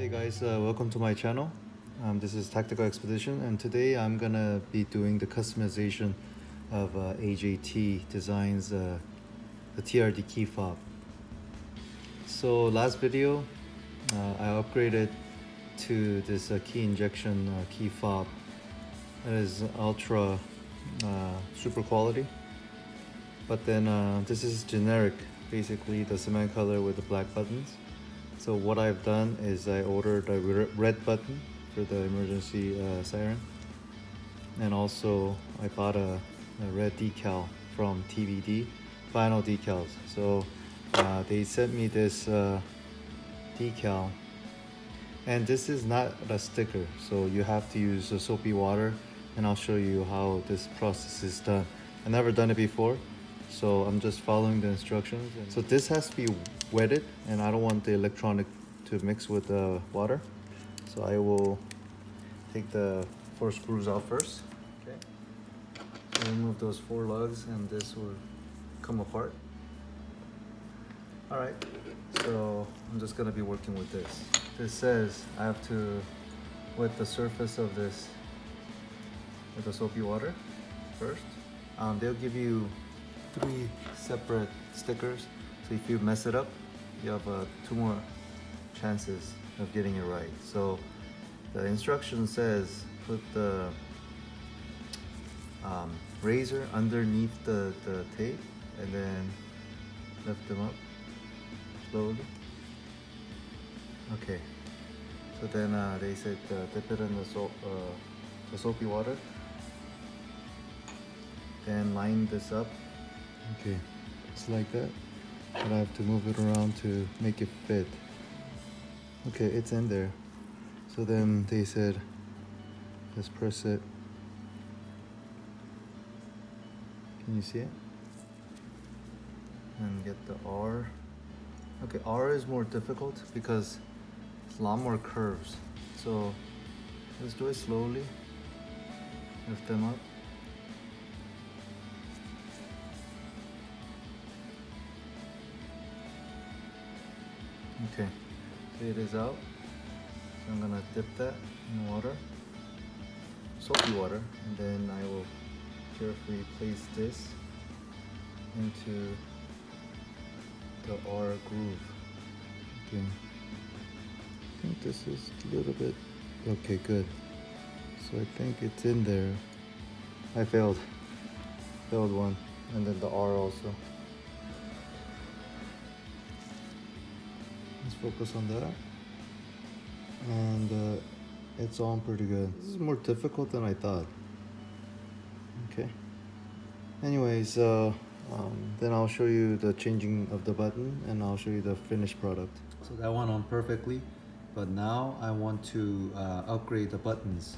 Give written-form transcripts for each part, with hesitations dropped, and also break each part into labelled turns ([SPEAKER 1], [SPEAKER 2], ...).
[SPEAKER 1] Hey guys, welcome to my channel. This is Tactical Expedition, and today I'm gonna be doing the customization of AJT Designs the TRD key fob. So last video I upgraded to this key injection key fob. That is ultra super quality, but then this is generic, basically the cement color with the black buttons. So what I've done is I ordered a red button for the emergency siren, and also I bought a red decal from TRD Vinyl Decals. So they sent me this decal, and this is not a sticker, so you have to use soapy water, and I'll show you how this process is done. I've never done it before, so I'm just following the instructions. And so this has to be wetted, and I don't want the electronic to mix with the water, so I will take the 4 screws out first. Okay, so remove those 4 lugs and this will come apart. All right, so I'm just gonna be working with this. This says I have to wet the surface of this with the soapy water first. They'll give you 3 separate stickers, so if you mess it up, you have 2 more chances of getting it right. So the instruction says put the razor underneath the tape and then lift them up slowly. Okay, so then they said dip it in the soapy water, then line this up. Okay, it's like that, but I have to move it around to make it fit. Okay, it's in there. So then they said just press it. Can you see it? And get the R. Okay, R is more difficult because it's a lot more curves. So let's do it slowly. Lift them up. Okay, so it is out. So I'm gonna dip that in water, soapy water, and then I will carefully place this into the R groove. Okay, I think this is a little bit, okay, good. So I think it's in there. I failed one, and then the R also. Let's focus on that, and it's on pretty good. This is more difficult than I thought. Okay, anyways, then I'll show you the changing of the button, and I'll show you the finished product. So that went on perfectly, but now I want to upgrade the buttons.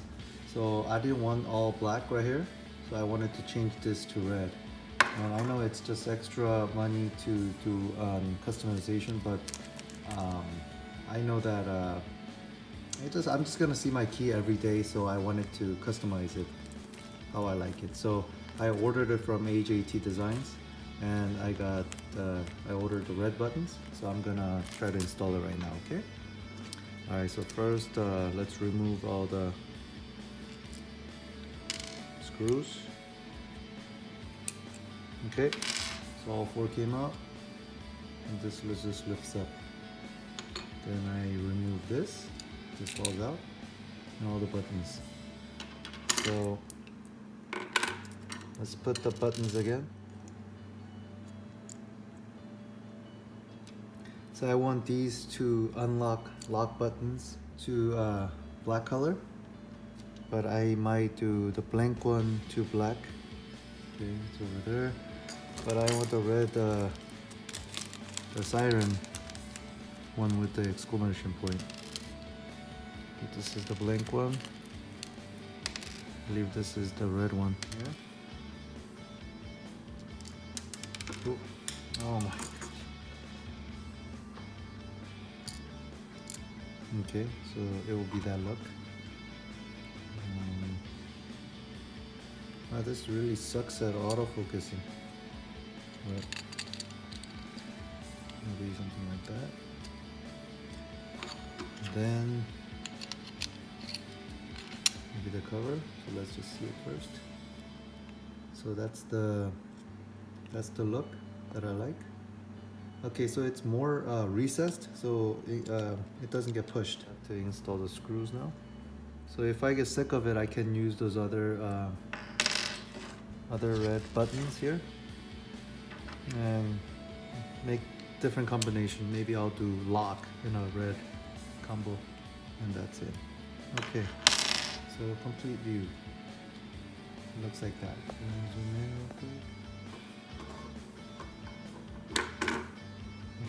[SPEAKER 1] So I didn't want all black right here, so I wanted to change this to red. And I know it's just extra money to do customization, but I know that I'm just gonna see my key every day, so I wanted to customize it how I like it. So I ordered it from AJT Designs, and I ordered the red buttons, so I'm gonna try to install it right now. Okay, all right, so first let's remove all the screws. Okay, so all 4 came out, and this just lifts up. Then I remove this falls out, and all the buttons. So let's put the buttons again. So I want these to lock buttons to black color, but I might do the blank one to black. Okay, it's over there. But I want the red, the siren one with the exclamation point. Okay, this is the blank one. I believe this is the red one. Yeah. Oh, oh my. Okay, so it will be that look. Wow, this really sucks at autofocusing. But maybe something like that. then maybe the cover. So let's just see it first. So that's the look that I like. Okay, so it's more recessed, so it doesn't get pushed. I have to install the screws now. So if I get sick of it, I can use those other red buttons here and make different combination. Maybe I'll do lock in a red combo, and that's it. Okay, so complete view. It looks like that. Zoom in real quick.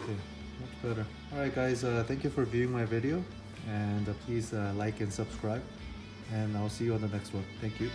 [SPEAKER 1] Okay, much better. Alright guys, thank you for viewing my video, and please like and subscribe, and I'll see you on the next one. Thank you.